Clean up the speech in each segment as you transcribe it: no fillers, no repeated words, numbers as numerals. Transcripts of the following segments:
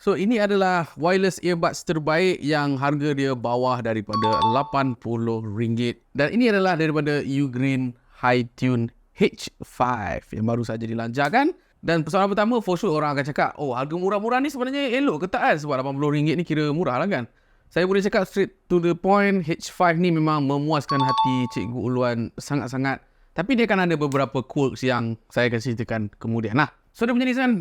So ini adalah wireless earbuds terbaik yang harga dia bawah daripada RM80. Dan ini adalah daripada Ugreen Hi-Tune H5 yang baru saja dilancarkan. Dan persoalan pertama, for sure orang akan cakap, oh harga murah-murah ni sebenarnya elok ke tak kan? Sebab RM80 ni kira murah lah kan? Saya boleh cakap straight to the point, H5 ni memang memuaskan hati Cikgu Uluan sangat-sangat. Tapi dia akan ada beberapa quirks yang saya akan ceritakan kemudian lah. So dia punya design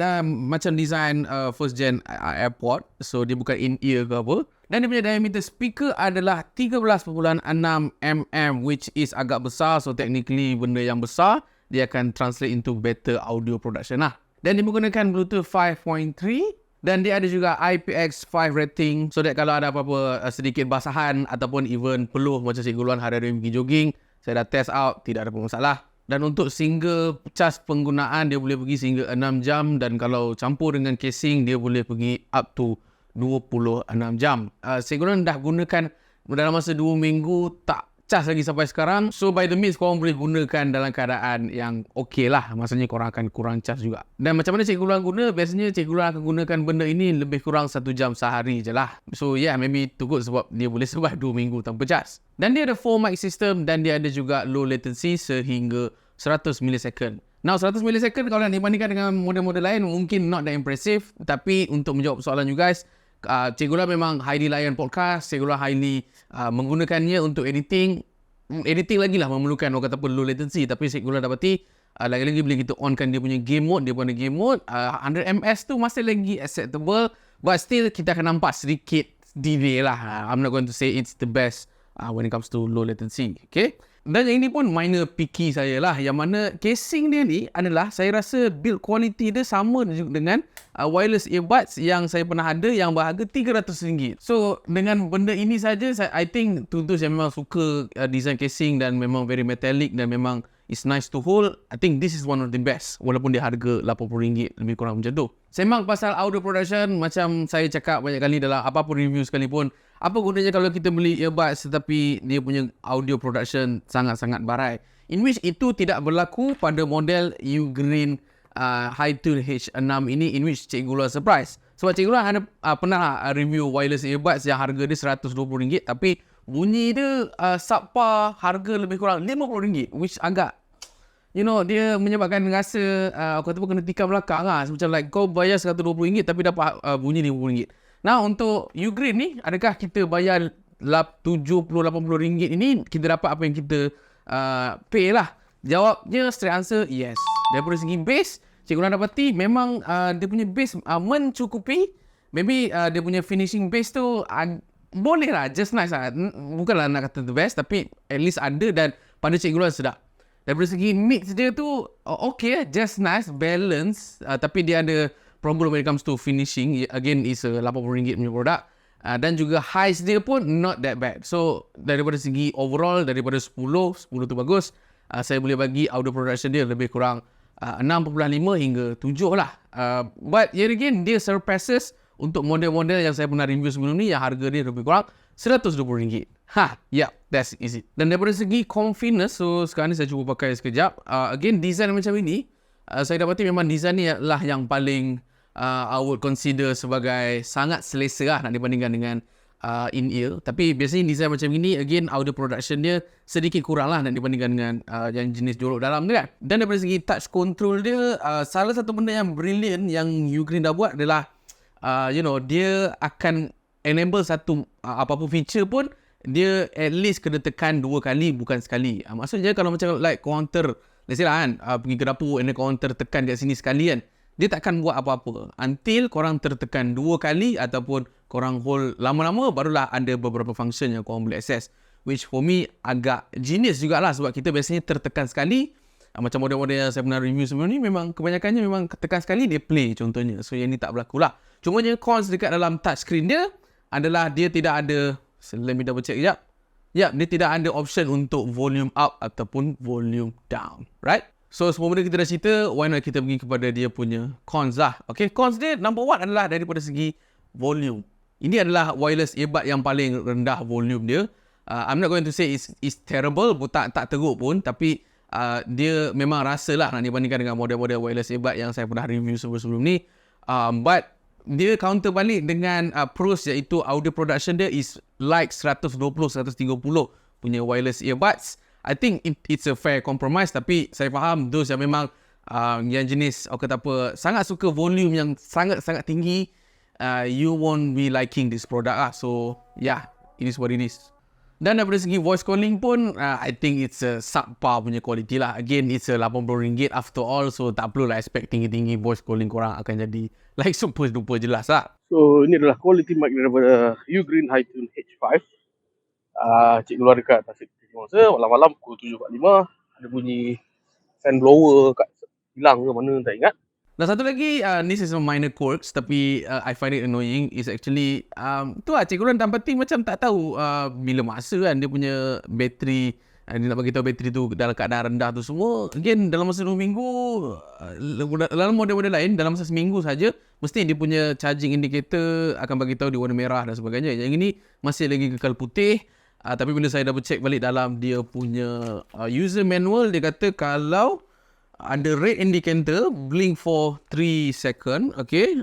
macam design first gen AirPod. So dia bukan in-ear ke apa. Dan dia punya diameter speaker adalah 13.6mm, which is agak besar. So technically benda yang besar, dia akan translate into better audio production lah. Dan dia menggunakan Bluetooth 5.3. Dan dia ada juga IPX5 rating. So that kalau ada apa-apa sedikit basahan ataupun even peluh macam Cikgu Luan hari-hari pergi jogging, saya dah test out, tidak ada masalah. Dan untuk single cas penggunaan, dia boleh pergi sehingga 6 jam. Dan kalau campur dengan casing, dia boleh pergi up to 26 jam. Cikgu Luan dah gunakan dalam masa 2 minggu, tak cas lagi sampai sekarang. So by the means, korang boleh gunakan dalam keadaan yang okey lah. Maksudnya korang akan kurang cas juga. Dan macam mana Cikgu Luan guna? Biasanya Cikgu Luan akan gunakan benda ini lebih kurang 1 jam sehari je lah. So yeah, maybe too good sebab dia boleh survive 2 minggu tanpa cas. Dan dia ada 4 mic system dan dia ada juga low latency sehingga 100 millisecond. Now 100 millisecond kalau nak dibandingkan dengan model-model lain mungkin not that impressive. Tapi untuk menjawab soalan you guys, Cikgu Luan memang highly layan podcast. Cikgu Luan highly menggunakannya untuk editing. Editing lagi lah memerlukan orang kata low latency. Tapi Cikgu Luan dapati lagi-lagi bila kita onkan dia punya game mode, dia punya game mode 100ms tu masih lagi acceptable. But still kita akan nampak sedikit delay lah. I'm not going to say it's the best when it comes to low latency. Okay. Dan yang ini pun minor picky saya lah. Yang mana casing dia ni adalah saya rasa build quality dia sama dengan wireless earbuds yang saya pernah ada yang berharga RM300. So dengan benda ini saja, I think tutus yang memang suka design casing dan memang very metallic dan memang it's nice to hold, I think this is one of the best. Walaupun dia harga RM80 lebih kurang macam tu. Sembang pasal audio production, macam saya cakap banyak kali dalam apa-apa review sekalipun, apa gunanya kalau kita beli earbuds tetapi dia punya audio production sangat-sangat barai. In which itu tidak berlaku pada model Ugreen Hi-Tune H6 ini, in which Cikgu Luan surprise. Sebab Cikgu Luan ada pernah review wireless earbuds yang harga dia RM120 tapi bunyi dia subpar, harga lebih kurang RM50, which agak, you know, dia menyebabkan rasa aku kata pun kena tikam belakang lah. Macam like kau bayar RM120 tapi dapat bunyi RM50. Nah untuk Ugreen ni, adakah kita bayar RM70-80 ini kita dapat apa yang kita pay lah? Jawabnya straight answer yes. Daripada segi bass, Cikgu Luan dapati memang dia punya bass mencukupi. Maybe dia punya finishing bass tu boleh lah, just nice lah. Bukanlah nak kata the best, tapi at least ada dan pada Cikgu Luan sedap. Daripada segi mix dia tu okay, just nice, balance. Tapi dia ada problem when it comes to finishing. Again, is a RM80 punya produk. Dan juga highs dia pun not that bad. So daripada segi overall, daripada 10 tu bagus. Saya boleh bagi audio production dia lebih kurang 6.5 hingga 7 lah. But yet again, dia surpasses untuk model-model yang saya pernah review sebelum ni yang harga dia lebih kurang RM120. Yeah, that's easy. Dan daripada segi comfiness, so sekarang ni saya cuba pakai sekejap. Again, design macam ini, saya dapati memang design ni adalah yang paling I would consider sebagai sangat selesa lah nak dibandingkan dengan in-ear. Tapi biasanya design macam ini, again, audio production dia sedikit kurang lah nak dibandingkan dengan yang jenis jorok dalam dia kan. Dan daripada segi touch control dia, salah satu benda yang brilliant yang Ugreen dah buat adalah you know, dia akan enable satu apa-apa feature pun dia at least kena tekan 2 kali bukan sekali. Maksudnya kalau macam like counter, let's say lah kan, pergi ke dapur and counter tekan kat sini sekali kan, dia takkan buat apa-apa until korang tertekan 2 kali ataupun korang hold lama-lama, barulah ada beberapa function yang korang boleh access, which for me agak genius jugalah sebab kita biasanya tertekan sekali. Macam model-model yang saya pernah review sebelum ni, memang kebanyakannya memang tekan sekali dia play contohnya. So yang ni tak berlaku lah. Cumanya cons dekat dalam touchscreen dia adalah dia tidak ada, let me double check sekejap. Dia tidak ada option untuk volume up ataupun volume down, right? So semua benda kita dah cerita, why not kita pergi kepada dia punya cons lah. Okay, cons dia number 1 adalah daripada segi volume. Ini adalah wireless earbud yang paling rendah volume dia. I'm not going to say it's terrible, tak teruk pun, tapi dia memang rasa lah nak dibandingkan dengan model-model wireless earbud yang saya pernah review sebelum ni. But dia counter balik dengan pros, iaitu audio production dia is like 120-130 punya wireless earbuds. I think it's a fair compromise, tapi saya faham those yang memang yang jenis kata apa, sangat suka volume yang sangat-sangat tinggi, you won't be liking this product lah. So yeah, it is what it is. Dan daripada segi voice calling pun, I think it's a subpar punya quality lah. Again, it's a RM80 after all, so tak perlu lah expect tinggi-tinggi voice calling korang akan jadi like super-duper jelas lah. So ini adalah quality mic daripada Ugreen Hi-Tune H5. Cik keluar dekat Tasik masa malam-malam pukul 7.45. Ada bunyi fan blower kat hilang ke mana tak ingat. Dan satu lagi, this is a minor quirks, tapi I find it annoying, is actually tu lah, cikgu orang tanpa ting macam tak tahu bila masa kan dia punya bateri, dia nak bagi tahu bateri tu dalam keadaan rendah tu semua. Again, dalam masa 2 minggu, dalam model-model lain dalam masa seminggu saja mesti dia punya charging indicator akan bagi tahu di warna merah dan sebagainya. Yang ini masih lagi kekal putih. Tapi bila saya double check balik dalam dia punya user manual, dia kata kalau ada red indicator blink for 3 second, okay,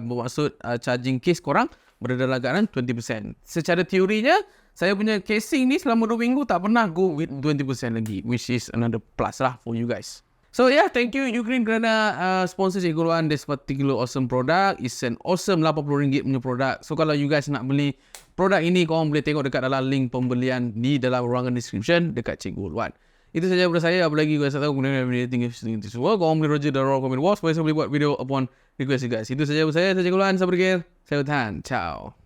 bermaksud charging case korang berada dalam keadaan 20%. Secara teorinya, saya punya casing ni selama 2 minggu tak pernah go with 20% lagi, which is another plus lah for you guys. So yeah, thank you Ugreen kerana sponsor Cikgu Luan this particular awesome product. It's an awesome RM80 punya produk. So kalau you guys nak beli produk ini, korang boleh tengok dekat dalam link pembelian di dalam ruangan description dekat Cikgu Luan. Itu saja daripada saya. Apa lagi guys tak tahu kemudian tinggal semua. Korang boleh roger dalam komen box supaya saya boleh buat video upon request you guys. Itu saja daripada saya. Saya Cikgu Luan. Saya berkir. Saya bertahan. Ciao.